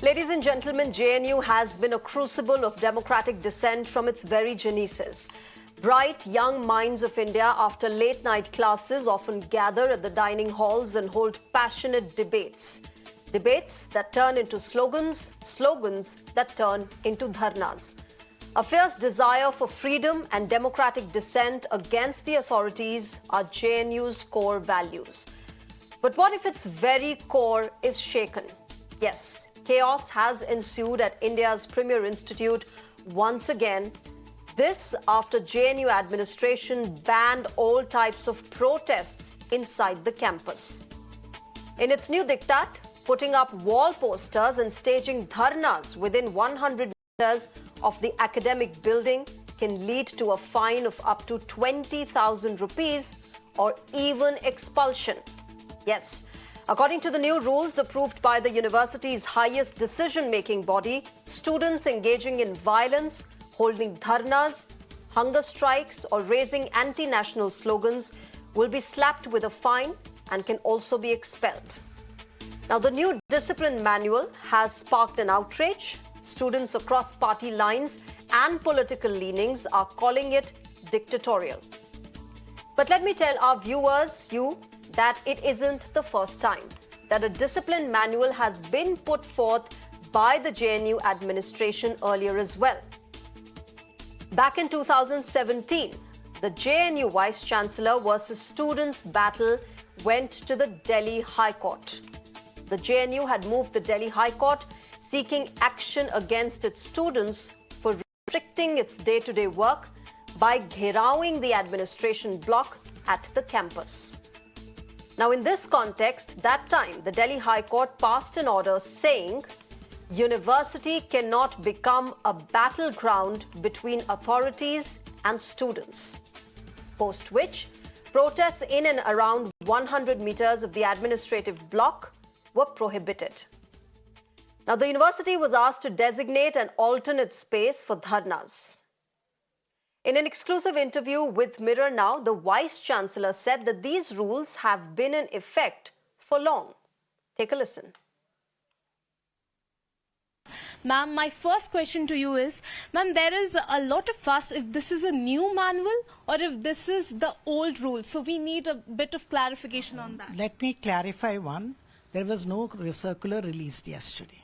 Ladies and gentlemen, JNU has been a crucible of democratic dissent from its very genesis. Bright young minds of India, after late-night classes, often gather at the dining halls and hold passionate debates. Debates that turn into slogans, slogans that turn into dharnas. A fierce desire for freedom and democratic dissent against the authorities are JNU's core values. But what if its very core is shaken? Yes, chaos has ensued at India's premier institute once again. This after JNU administration banned all types of protests inside the campus. In its new diktat, putting up wall posters and staging dharnas within 100 meters of the academic building can lead to a fine of up to 20,000 rupees or even expulsion. Yes, according to the new rules approved by the university's highest decision-making body, students engaging in violence, holding dharnas, hunger strikes or raising anti-national slogans will be slapped with a fine and can also be expelled. Now, the new discipline manual has sparked an outrage. Students across party lines and political leanings are calling it dictatorial. But let me tell our viewers, that it isn't the first time that a discipline manual has been put forth by the JNU administration earlier as well. Back in 2017, the JNU Vice Chancellor versus students battle went to the Delhi High Court. The JNU had moved the Delhi High Court seeking action against its students for restricting its day-to-day work by gherawing the administration block at the campus. Now, in this context, that time, the Delhi High Court passed an order saying university cannot become a battleground between authorities and students, post which protests in and around 100 meters of the administrative block were prohibited. Now, the university was asked to designate an alternate space for dharnas. In an exclusive interview with Mirror Now, the Vice Chancellor said that these rules have been in effect for long. Take a listen. Ma'am, my first question to you is, ma'am, there is a lot of fuss if this is a new manual or if this is the old rule. So we need a bit of clarification on that. Let me clarify one. There was no circular released yesterday.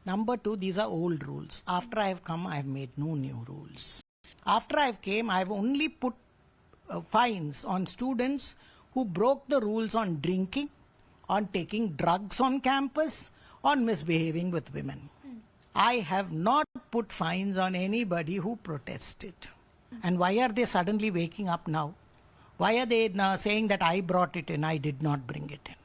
Number two, these are old rules. After I have come, I have made no new rules. After I have came, I have only put fines on students who broke the rules on drinking, on taking drugs on campus, on misbehaving with women. I have not put fines on anybody who protested. And why are they suddenly waking up now? Why are they now saying that I brought it in, I did not bring it in?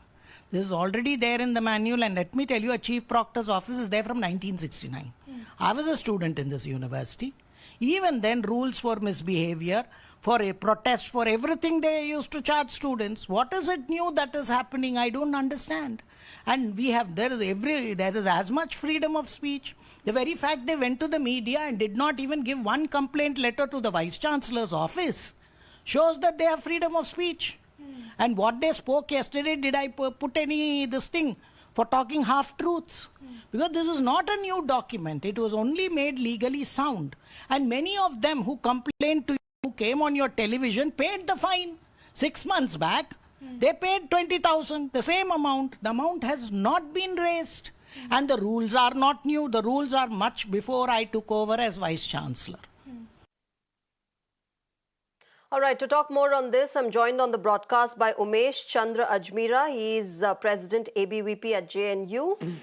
This is already there in the manual, and let me tell you, a Chief Proctor's Office is there from 1969. I was a student in this university. Even then, rules for misbehavior, for a protest, for everything they used to charge students. What is it new that is happening? I don't understand. And there is as much freedom of speech. The very fact they went to the media and did not even give one complaint letter to the Vice Chancellor's office shows that they have freedom of speech. And what they spoke yesterday, did I put this thing for talking half-truths? Because this is not a new document. It was only made legally sound. And many of them who complained to you, who came on your television, paid the fine. 6 months back, they paid 20,000, the same amount. The amount has not been raised. And the rules are not new. The rules are much before I took over as Vice Chancellor. All right, to talk more on this, I'm joined on the broadcast by Umesh Chandra Ajmera. He is President ABVP at JNU.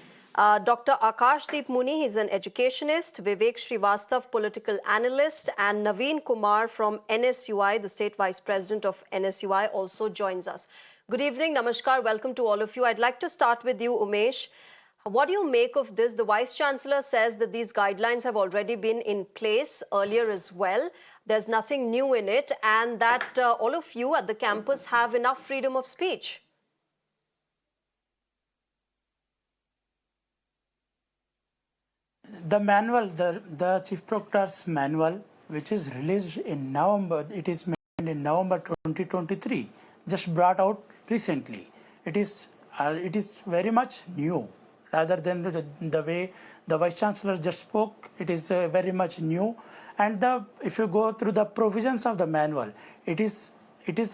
Dr. Akashdeep Muni, he's an educationist. Vivek Srivastav, political analyst. And Naveen Kumar from NSUI, the State Vice President of NSUI, also joins us. Good evening, namaskar, welcome to all of you. I'd like to start with you, Umesh. What do you make of this? The Vice Chancellor says that these guidelines have already been in place earlier as well. There's nothing new in it, and that all of you at the campus have enough freedom of speech. The manual, the Chief Proctor's manual, which is released in November, it is made in November 2023, just brought out recently. It is very much new. rather than the way the Vice Chancellor just spoke. It is very much new. And if you go through the provisions of the manual, it is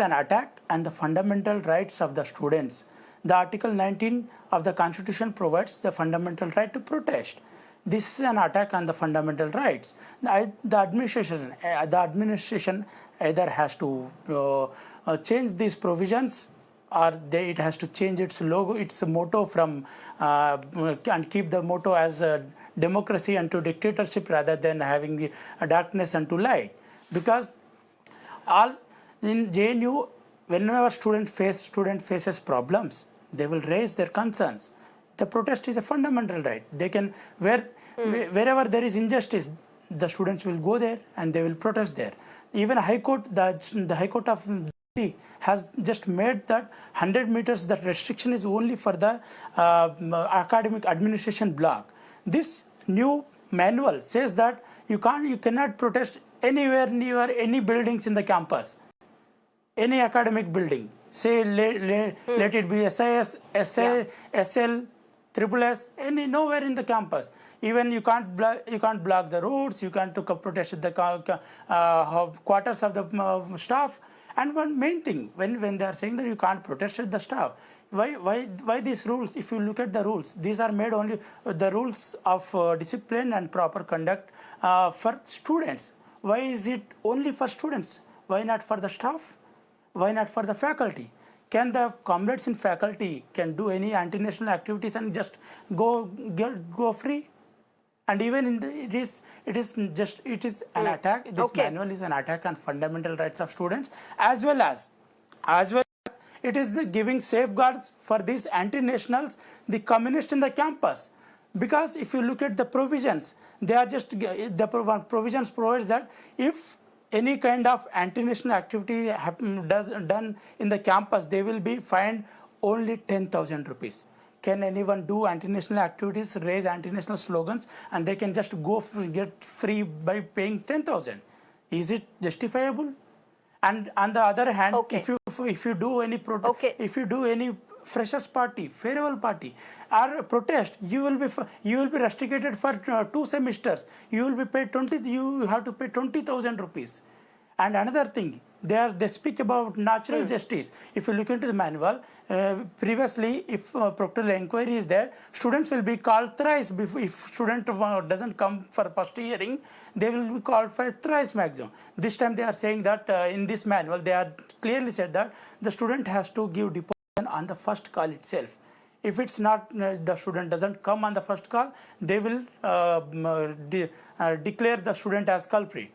an attack on the fundamental rights of the students. The Article 19 of the Constitution provides the fundamental right to protest. This is an attack on the fundamental rights. The administration either has to change these provisions, or it has to change its logo, its motto from and keep the motto as democracy unto dictatorship rather than having the darkness unto light. Because all in JNU, whenever student faces problems, they will raise their concerns. The protest is a fundamental right. They can wherever there is injustice, the students will go there and they will protest there. Even High Court, the High Court of Delhi has just made that 100 meters, that restriction is only for the academic administration block. This new manual says that you cannot protest anywhere near any buildings in the campus, any academic building. Say let it be SIS, SA, SL, Triple S, nowhere in the campus. Even you can't block the roads. You can't protest the quarters of the staff. And one main thing, when they are saying that you can't protest the staff, why these rules? If you look at the rules, these are made only the rules of discipline and proper conduct for students. Why is it only for students? Why not for the staff? Why not for the faculty? Can the comrades in faculty can do any anti-national activities and just go free? And even it is an attack. This manual is an attack on fundamental rights of students, as well as it is giving safeguards for these anti-nationals, the communists in the campus. Because if you look at the provisions, they are just the provisions provides that if any kind of anti-national activity done in the campus, they will be fined only 10,000 rupees. Can anyone do anti-national activities, raise anti-national slogans, and they can just get free by paying 10,000? Is it justifiable? And on the other hand, if you do any if you do any freshers party, farewell party, or protest, you will be restricted for 2 semesters. You will be paid You have to pay 20,000 rupees. And another thing, they speak about natural justice. If you look into the manual, previously, if proctoral inquiry is there, students will be called thrice. If student doesn't come for first hearing, they will be called for thrice maximum. This time they are saying that in this manual, they are clearly said that the student has to give deposition on the first call itself. If it's not, the student doesn't come on the first call, they will declare the student as culprit.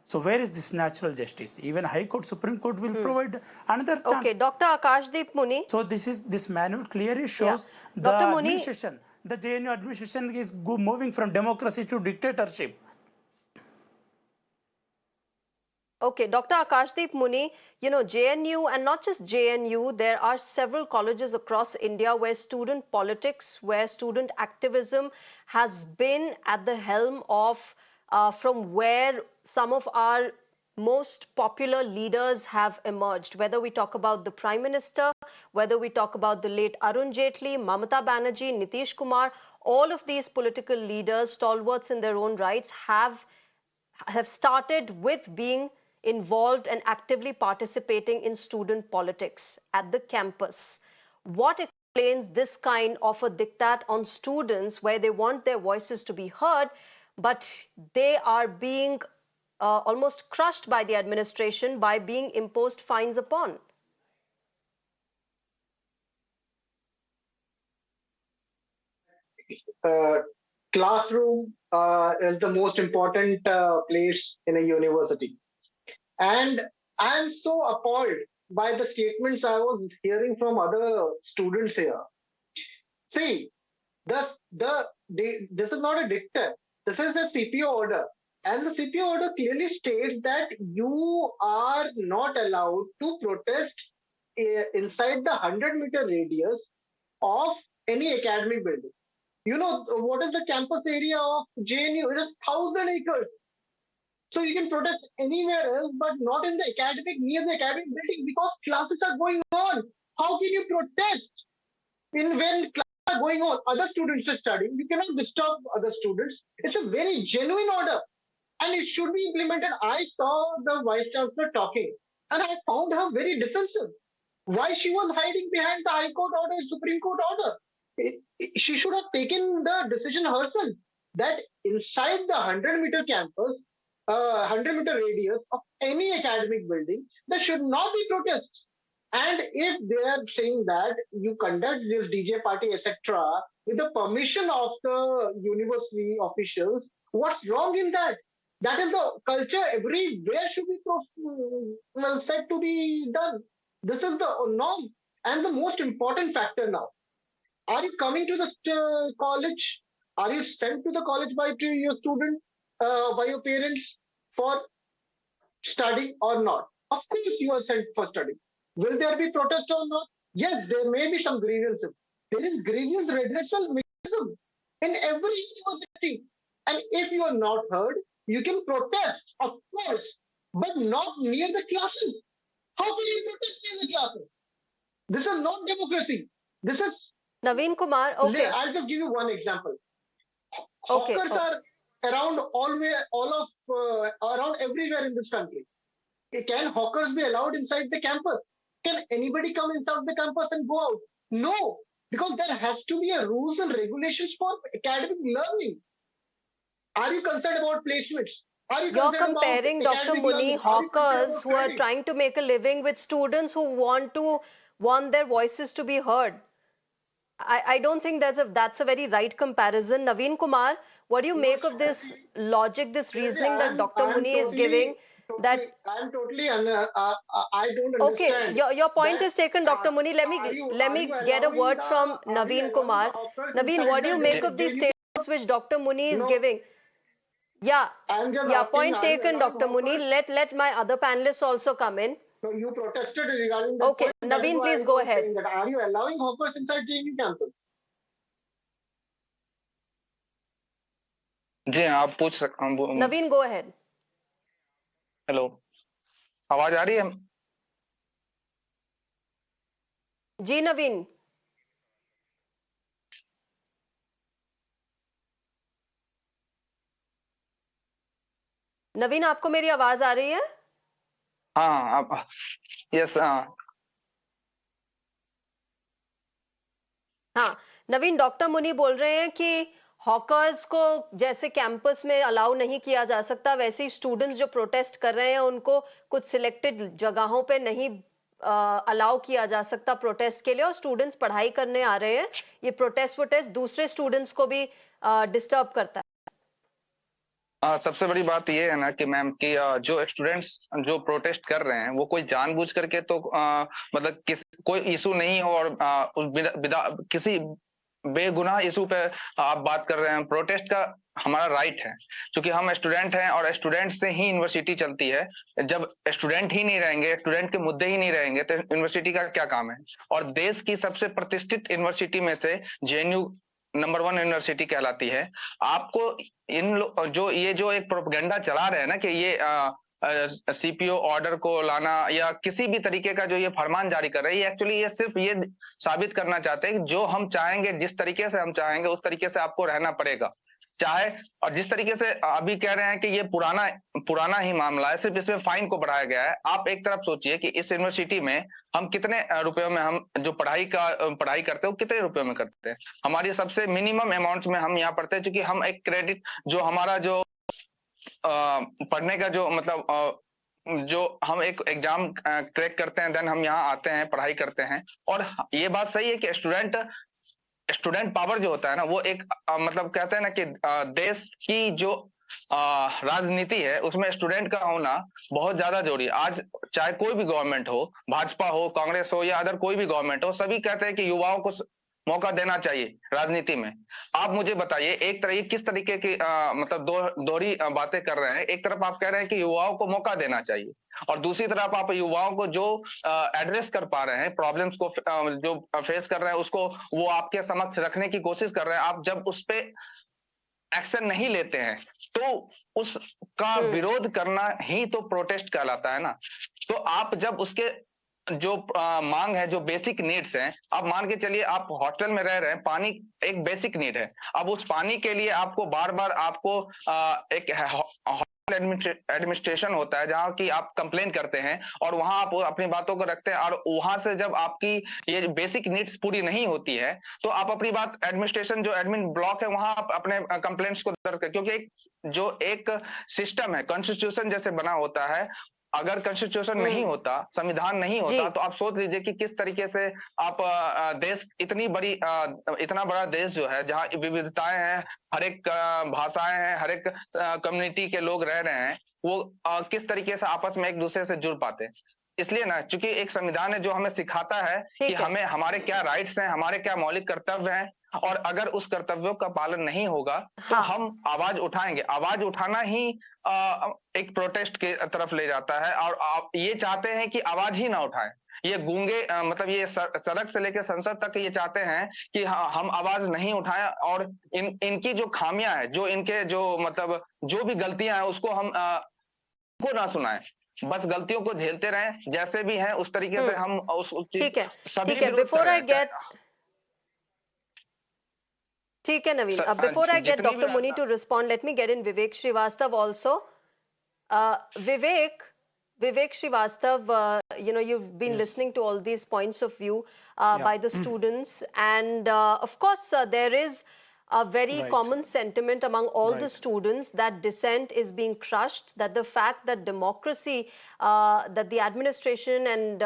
So where is this natural justice? Even High Court, Supreme Court will provide another chance. Okay, Dr. Akashdeep Muni. So this manual clearly shows the administration. The JNU administration is moving from democracy to dictatorship. Okay, Dr. Akashdeep Muni, JNU, and not just JNU, there are several colleges across India where student politics, where student activism has been at the helm of, from where some of our most popular leaders have emerged, whether we talk about the Prime Minister, whether we talk about the late Arun Jaitley, Mamata Banerjee, Nitish Kumar, all of these political leaders, stalwarts in their own rights, have started with being involved and actively participating in student politics at the campus. What explains this kind of a diktat on students where they want their voices to be heard, but they are being almost crushed by the administration by being imposed fines upon? Classroom is the most important place in a university. And I'm so appalled by the statements I was hearing from other students here. See, this is not a dictate. This is a CPO order. And the CPO order clearly states that you are not allowed to protest inside the 100-meter radius of any academic building. You know, what is the campus area of JNU? It is 1,000 acres. So you can protest anywhere else, but not in the near the academic building, because classes are going on. How can you protest when are going on. Other students are studying. You cannot disturb other students. It's a very genuine order and it should be implemented. I saw the Vice Chancellor talking and I found her very defensive. Why she was hiding behind the High Court order, Supreme Court order? She should have taken the decision herself that inside the 100-meter campus, 100-meter radius of any academic building, there should not be protests. And if they are saying that you conduct this DJ party, etc., with the permission of the university officials, what's wrong in that? That is the culture everywhere should be said to be done. This is the norm. And the most important factor now. Are you coming to the college? Are you sent to the college by your student, by your parents for study or not? Of course, you are sent for study. Will there be protest or not? Yes, there may be some grievances. There is grievance redressal mechanism in every university. And if you are not heard, you can protest, of course, but not near the classes. How can you protest near the classes? This is not democracy. This is Naveen Kumar, okay. I'll just give you one example. Okay. Hawkers are around around everywhere in this country. Can hawkers be allowed inside the campus? Can anybody come inside the campus and go out? No, because there has to be a rules and regulations for academic learning. Are you concerned about placements? You're comparing, Dr. Muni, hawkers who are trying to make a living with students who want their voices to be heard. I don't think that's a very right comparison. Naveen Kumar, what do you make of this logic, this reasoning that Dr. Muni is giving? I'm totally, I don't understand. Okay, your point is taken, Dr. Muni. Let me get a word from Naveen Kumar. Naveen, what do you make of these statements which Dr. Muni is giving? Yeah, point taken, Dr. Muni. Let my other panelists also come in. So you protested regarding that. Okay, point. Naveen, please go ahead. That, are you allowing hawkers inside JNU campus? जी हाँ, आप पूछ सकते हैं. Naveen, go ahead. Hello, आवाज आ रही है? जी नवीन. नवीन, आपको मेरी आवाज आ रही है? हाँ, यस. हाँ, नवीन, डॉक्टर मुनी बोल रहे हैं कि हॉकर्स को जैसे कैंपस में अलाउ नहीं किया जा सकता, वैसे ही स्टूडेंट्स जो प्रोटेस्ट कर रहे हैं उनको कुछ सिलेक्टेड जगहों पे नहीं अलाउ किया जा सकता प्रोटेस्ट के लिए, और स्टूडेंट्स पढ़ाई करने आ रहे हैं. ये प्रोटेस्ट दूसरे स्टूडेंट्स को भी डिस्टर्ब करता है. सबसे बड़ी बात ये है ना कि मैम कि जो स्टूडेंट्स जो प्रोटेस्ट कर रहे हैं वो कोई जानबूझ करके तो मतलब कोई इशू नहीं हो, और किसी बेगुनाह इशू पे आप बात कर रहे हैं. प्रोटेस्ट का हमारा राइट है, क्योंकि हम स्टूडेंट हैं और स्टूडेंट से ही यूनिवर्सिटी चलती है. जब स्टूडेंट ही नहीं रहेंगे, स्टूडेंट के मुद्दे ही नहीं रहेंगे, तो यूनिवर्सिटी का क्या काम है. और देश की सबसे प्रतिष्ठित यूनिवर्सिटी में से JNU नंबर 1 यूनिवर्सिटी कहलाती है. आपको ये जो एक प्रोपेगेंडा चला रहे हैं ना कि ये CPO ऑर्डर को लाना या किसी भी तरीके का जो ये फरमान जारी कर रहे हैं, ये एक्चुअली ये सिर्फ ये साबित करना चाहते हैं कि जो हम चाहेंगे, जिस तरीके से हम चाहेंगे उस तरीके से आपको रहना पड़ेगा. चाहे, और जिस तरीके से अभी कह रहे हैं कि ये पुराना ही मामला है, सिर्फ इसमें फाइन को बढ़ाया गया है. आप एक तरफ सोचिए कि इस यूनिवर्सिटी में हम कितने रुपयों में हम जो पढ़ाई करते हैं वो कितने रुपयों में करते हैं. हमारी सबसे मिनिमम अमाउंट में हम यहाँ पढ़ते हैं, क्योंकि हम एक क्रेडिट जो हमारा जो पढ़ने का जो मतलब जो हम एक एग्जाम क्रैक करते हैं, देन हम यहाँ आते हैं, पढ़ाई करते हैं. और ये बात सही है कि स्टूडेंट पावर जो होता है ना, वो एक मतलब कहते हैं ना कि देश की जो राजनीति है उसमें स्टूडेंट का होना बहुत ज्यादा जरूरी है. आज चाहे कोई भी गवर्नमेंट हो, भाजपा हो, कांग्रेस हो या अदर कोई भी गवर्नमेंट हो, सभी कहते हैं कि युवाओं को मौका देना चाहिए राजनीति में. आप मुझे बताइए, एक तरह किस तरीके की मतलब दोहरी बातें कर रहे हैं. एक तरफ आप कह रहे हैं कि युवाओं को मौका देना चाहिए, और दूसरी तरफ आप युवाओं को जो एड्रेस कर पा रहे हैं, प्रॉब्लम्स को जो फेस कर रहे हैं, उसको वो आपके समक्ष रखने की कोशिश कर रहे हैं. आप जब उस पे एक्शन नहीं लेते हैं तो उसका विरोध करना ही तो प्रोटेस्ट कहलाता है ना. तो आप जब उसके जो मांग है, जो बेसिक नीड्स हैं, आप मान के चलिए आप हॉस्टल में रह रहे हैं, पानी एक बेसिक नीड है। अब उस पानी के लिए आपको बार बार आपको एक एडमिनिस्ट्रेशन होता है जहां की आप कंप्लेन करते हैं और वहां आप अपनी बातों को रखते हैं, और वहां से जब आपकी ये बेसिक नीड्स पूरी नहीं होती है तो आप अपनी बात एडमिनिस्ट्रेशन जो एडमिन ब्लॉक है वहां आप अपने कंप्लेंट्स को दर्ज करें, क्योंकि एक सिस्टम है, कॉन्स्टिट्यूशन जैसे बना होता है, अगर कॉन्स्टिट्यूशन नहीं होता, संविधान नहीं होता, तो आप सोच लीजिए कि किस तरीके से आप देश इतना बड़ा देश जो है जहाँ विविधताएं हैं, हर एक भाषाएं हैं, हर एक कम्युनिटी के लोग रह रहे हैं, वो किस तरीके से आपस में एक दूसरे से जुड़ पाते हैं। इसलिए ना, चूंकि एक संविधान है जो हमें सिखाता है कि हमें हमारे क्या राइट्स हैं, हमारे क्या मौलिक कर्तव्य हैं, और अगर उस कर्तव्यों का पालन नहीं होगा तो हम आवाज उठाएंगे। आवाज उठाना ही एक प्रोटेस्ट के तरफ ले जाता है, और आप ये चाहते हैं कि आवाज ही ना उठाएं। ये गूंगे मतलब ये सड़क से लेकर संसद तक ये चाहते हैं कि हम आवाज नहीं उठाएं, और इनकी जो खामियां है, जो इनके जो मतलब जो भी गलतियां हैं उसको हम को ना सुनाएं, बस गलतियों को झेलते रहें, जैसे भी हैं उस तरीके से हम उस ठीक है, सभी ठीक है। बिफोर आई गेट, ठीक है Naveen, before I get Dr. Muni to respond, let me get in Vivek Srivastav also. Vivek Srivastav, you've been listening to all these points of view by the students, and of course there is a very common sentiment among all the students that dissent is being crushed, that the fact that democracy, that the administration and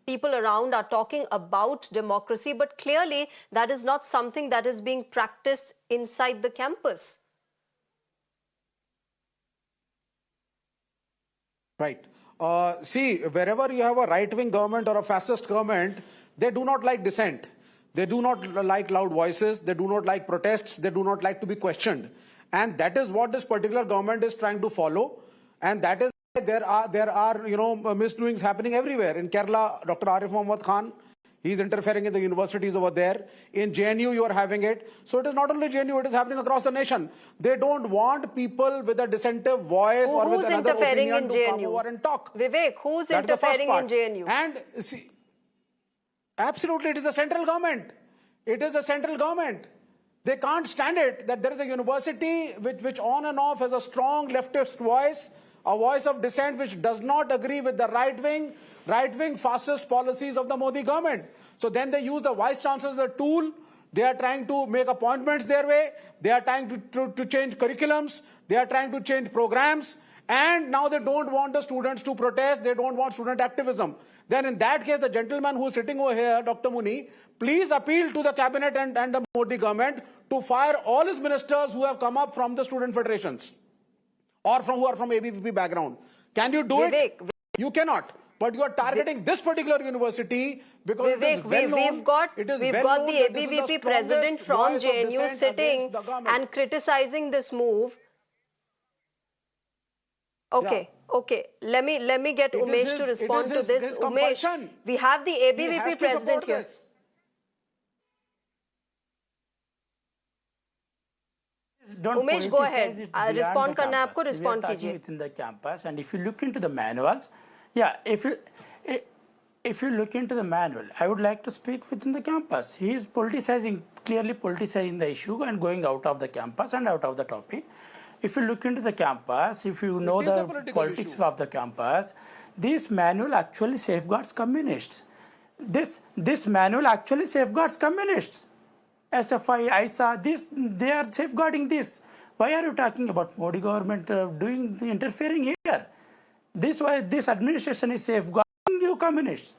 people around are talking about democracy, but clearly that is not something that is being practiced inside the campus. Right. See, wherever you have a right-wing government or a fascist government, they do not like dissent. They do not like loud voices. They do not like protests. They do not like to be questioned. And that is what this particular government is trying to follow. And that is there are misdoings happening everywhere. In Kerala, Dr. Arif Mohammad Khan, he's interfering in the universities over there. In JNU, you are having it. So it is not only JNU, it is happening across the nation. They don't want people with a dissentive voice or with another opinion to come over and talk. Vivek, who's interfering in JNU? And see, absolutely, it is the central government. It is the central government. They can't stand it that there is a university which on and off has a strong leftist voice, a voice of dissent which does not agree with the right-wing fascist policies of the Modi government. So then they use the vice chancellor as a tool. They are trying to make appointments their way. They are trying to change curriculums. They are trying to change programs. And now they don't want the students to protest. They don't want student activism. Then in that case, the gentleman who is sitting over here, Dr. Muni, please appeal to the cabinet and the Modi government to fire all his ministers who have come up from the student federations or who are from ABVP background. Can you do it? You cannot. But you are targeting this particular university because Vivek, we've got the ABVP president from JNU sitting and criticizing this move. Okay, okay. Let me get Umesh to respond to this. Umesh, we have the ABVP president here. Umesh, go ahead. Respond करना है आपको, respond कीजिए. Within the campus, and if you look into the manuals, if you look into the manual, I would like to speak within the campus. He is clearly politicizing the issue and going out of the campus and out of the topic. If you look into the campus, if you know the politics of the campus, this manual actually safeguards communists. This manual actually safeguards communists. SFI, ISA, they are safeguarding this. Why are you talking about Modi government interfering here? This administration is safeguarding you communists,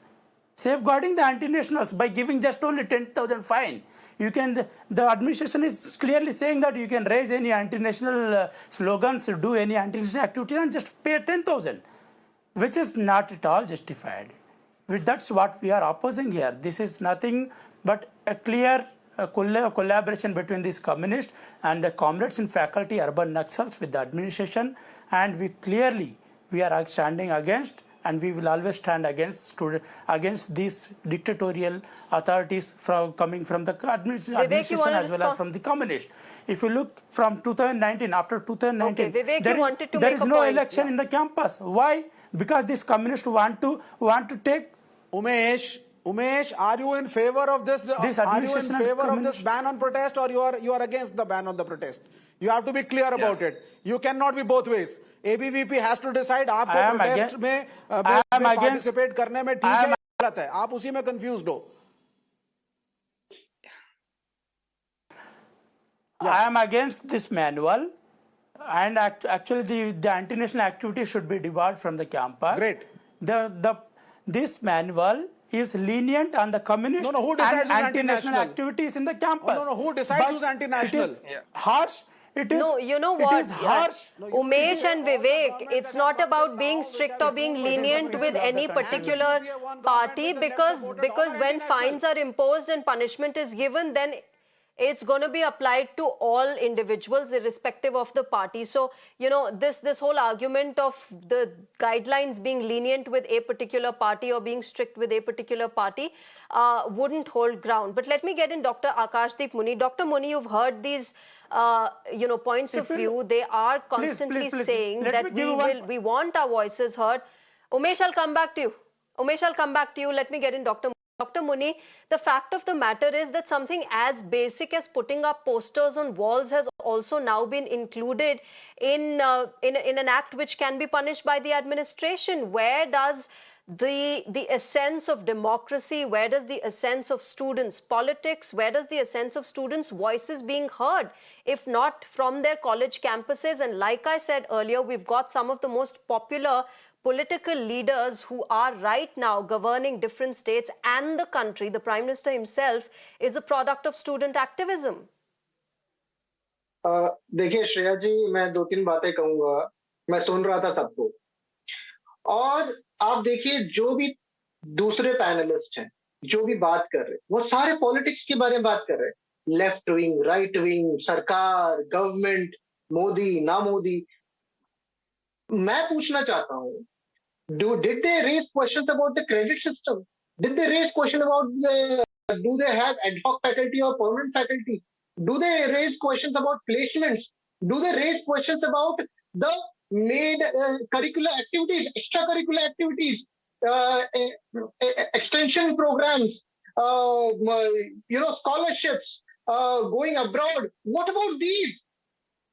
safeguarding the anti-nationals by giving just only 10,000 fine. The administration is clearly saying that you can raise any anti-national slogans, do any anti-national activity and just pay 10,000, which is not at all justified. That's what we are opposing here. This is nothing but a clear collaboration between these communists and the comrades in faculty, urban Naxals with the administration, and we are standing against and we will always stand against these dictatorial authorities coming from the administration as well as from the communist. If you look from 2019, after 2019, Okay, Vivek, you wanted to there make is a no point. election in the campus. Why? Because these communists want to take. Umesh, are you in favor of this? Are you in administration and favor of this communist- ban on protest, or you are against the ban on the protest? You have to be clear about it. You cannot be both ways. ABVP has to decide. I आपको am protest against- में I am against- participate करने में ठीक है या गलत है? आप उसी में confused हो. I am against this manual, and actually the anti-national activity should be debarred from the campus. Great. This manual is lenient on the communist No, who decides and who's anti-national anti-national? activities in the campus. No, who decides But who's anti-national? It is harsh. It is. No, you know what? It is harsh. Umesh and Vivek, it's not about being strict or being lenient with any particular party, because when fines are imposed and punishment is given, then it's going to be applied to all individuals irrespective of the party. So, you know, this whole argument of the guidelines being lenient with a particular party or being strict with a particular party wouldn't hold ground. But let me get in Dr. Akashdeep Muni. Dr. Muni, you've heard these points of view. They are constantly please. saying Let that me give we want our voices heard. Umesh, I'll come back to you. Let me get in Dr. Muni, the fact of the matter is that something as basic as putting up posters on walls has also now been included in an act which can be punished by the administration. Where does the essence of democracy, where does the essence of students' politics, where does the essence of students' voices being heard, if not from their college campuses? And like I said earlier, we've got some of the most popular political leaders who are right now governing different states and the country. The Prime Minister himself is a product of student activism. देखिए श्रेया जी, मैं 2-3 बातें कहूंगा. मैं सुन रहा था सबको, और आप देखिए जो भी दूसरे पैनलिस्ट हैं जो भी बात कर रहे हैं, वो सारे पॉलिटिक्स के बारे में बात कर रहे हैं. लेफ्ट विंग, राइट विंग, सरकार, गवर्नमेंट, मोदी ना मोदी. मैं पूछना चाहता हूं, did they raise questions about the credit system? Did they raise question about do they have ad hoc faculty or permanent faculty? Do they raise questions about placements? Do they raise questions about the made curricular activities, extracurricular activities, extension programs, scholarships, going abroad? What about these?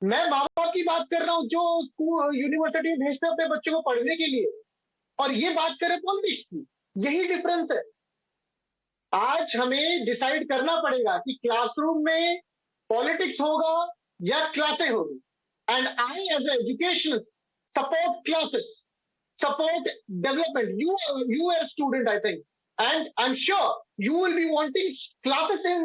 मैं माँ बाप की बात कर रहा हूँ जो school university में भेजते हैं अपने बच्चों को पढ़ने के लिए, और ये बात करें पॉलिटिक्स की. यही डिफरेंस है. आज हमें डिसाइड करना पड़ेगा कि क्लासरूम में पॉलिटिक्स होगा या क्लासें होगी. And I as a educationist support classes, support development. You as student, I think, and I'm sure you will be wanting classes in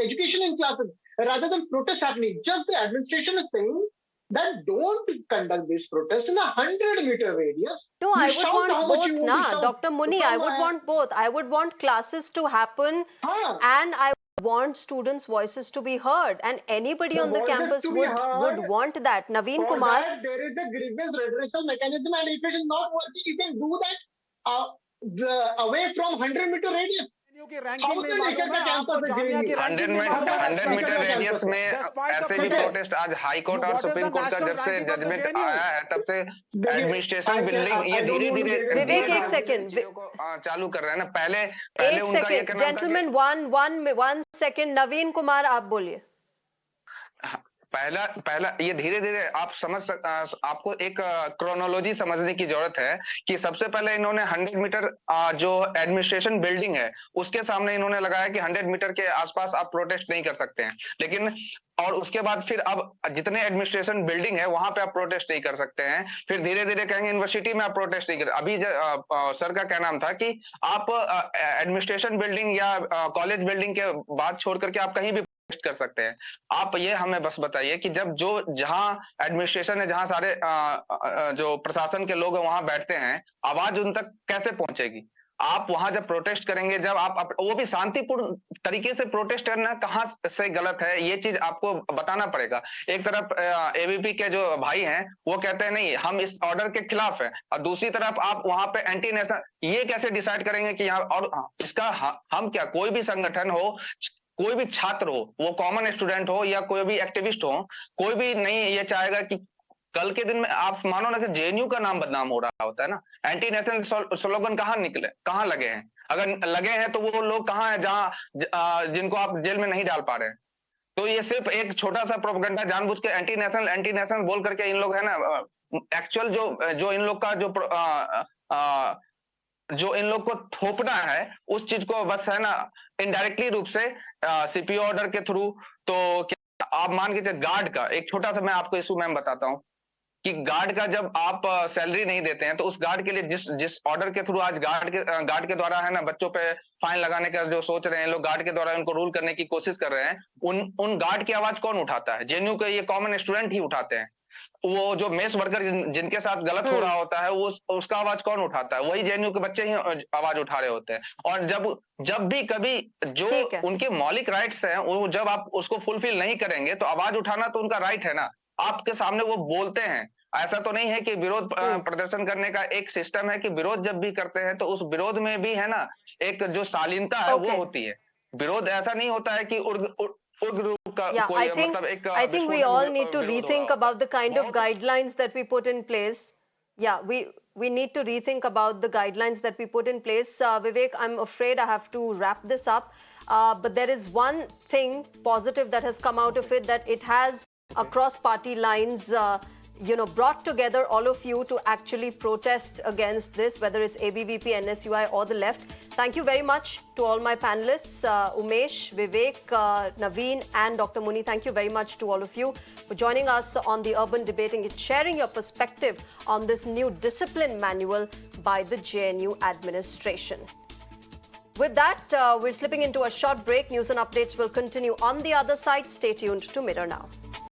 education in classes rather than protests happening. Just the administration is saying that don't conduct this protest in a 100-meter radius. No, I would want both, na, Dr. Muni. I would want both. I would want classes to happen, and I want students' voices to be heard, and anybody on the campus would want that. Naveen Kumar. That there is a grievance redressal mechanism, and if it is not working, you can do that away from 100-meter radius. 100 metre radius में ऐसे भी protest आज high court और supreme court का जब से judgement आया है तब से एडमिनिस्ट्रेशन बिल्डिंग ये धीरे धीरे विवेक एक सेकंड चालू कर रहे हैं ना. पहले उनका ये कहना था, जेंटलमैन वन सेकंड. नवीन कुमार, आप बोलिए. पहला ये धीरे धीरे आप आपको एक क्रोनोलॉजी समझने की जरूरत है कि सबसे पहले इन्होंने 100 मीटर जो एडमिनिस्ट्रेशन बिल्डिंग है उसके सामने इन्होंने लगाया कि 100 मीटर के आसपास आप प्रोटेस्ट नहीं कर सकते हैं, लेकिन और उसके बाद फिर अब जितने एडमिनिस्ट्रेशन बिल्डिंग है वहां पे आप प्रोटेस्ट नहीं कर सकते हैं. फिर धीरे धीरे कहेंगे यूनिवर्सिटी में आप प्रोटेस्ट नहीं कर. अभी सर का कहना था कि आप एडमिनिस्ट्रेशन बिल्डिंग या कॉलेज बिल्डिंग के बाद छोड़ करके आप कहीं भी कर सकते हैं. आप ये हमें बस बताइए कि जहां एडमिनिस्ट्रेशन है, जहां सारे जो प्रशासन के लोग हैं वहां बैठते हैं, आवाज उन तक कैसे पहुंचेगी? आप वहां जब प्रोटेस्ट करेंगे, जब आप वो भी शांतिपूर्ण तरीके से प्रोटेस्ट करना कहाँ से गलत है, ये चीज आपको बताना पड़ेगा। एक तरफ एबीपी के जो भाई हैं वो कहते हैं नहीं हम इस ऑर्डर के खिलाफ हैं, और दूसरी तरफ आप वहां पे एंटी नेशनल, ये कैसे डिसाइड करेंगे कि यहाँ, और इसका हम क्या, कोई भी संगठन हो, कोई भी छात्र हो, वो कॉमन स्टूडेंट हो या कोई भी एक्टिविस्ट हो, कोई भी नहीं ये चाहेगा कि कल के दिन में आप मानो ना कि जेएनयू का नाम बदनाम हो रहा होता है ना। एंटी नेशनल स्लोगन कहाँ निकले, कहाँ लगे हैं? अगर लगे हैं तो वो लोग कहाँ हैं जहां जिनको आप जेल में नहीं डाल पा रहे हैं? तो ये सिर्फ एक छोटा सा प्रोपेगेंडा, जानबूझ के एंटी नेशनल बोल करके इन लोग है ना, एक्चुअल जो इन लोग का जो इन लोग को थोपना है उस चीज को बस है ना इनडायरेक्टली रूप से सीपीओ ऑर्डर के थ्रू। तो क्या आप मान के चलिए गार्ड का एक छोटा सा मैं आपको इशू मैम बताता हूँ कि गार्ड का जब आप सैलरी नहीं देते हैं तो उस गार्ड के लिए जिस ऑर्डर के थ्रू आज गार्ड के द्वारा है ना बच्चों पे फाइन लगाने का जो सोच रहे हैं लोग, गार्ड के द्वारा उनको रूल करने की कोशिश कर रहे हैं, उन गार्ड की आवाज कौन उठाता है? जेएनयू के ये कॉमन स्टूडेंट ही उठाते हैं। वो जो मेस वर्कर जिनके साथ गलत हो रहा होता है वो उसका आवाज कौन उठाता है? वही जेएनयू के बच्चे ही आवाज उठा रहे होते हैं। और जब भी कभी जो उनके मौलिक राइट्स हैं वो जब आप उसको फुलफिल नहीं करेंगे तो आवाज उठाना तो उनका राइट है ना। आपके सामने वो बोलते हैं, ऐसा तो नहीं है कि विरोध प्रदर्शन करने का एक सिस्टम है कि विरोध जब भी करते हैं तो उस विरोध में भी है ना एक जो शालीनता है वो होती है। विरोध ऐसा नहीं होता है कि Yeah, I think we all need to rethink about the kind of guidelines that we put in place. Yeah, we need to rethink about the guidelines that we put in place. Vivek, I'm afraid I have to wrap this up. But there is one thing positive that has come out of it, that it has across party lines brought together all of you to actually protest against this, whether it's ABVP, NSUI or the left. Thank you very much to all my panelists, Umesh, Vivek, Naveen and Dr. Muni. Thank you very much to all of you for joining us on the Urban Debating and sharing your perspective on this new discipline manual by the JNU administration. With that, we're slipping into a short break. News and updates will continue on the other side. Stay tuned to Mirror Now.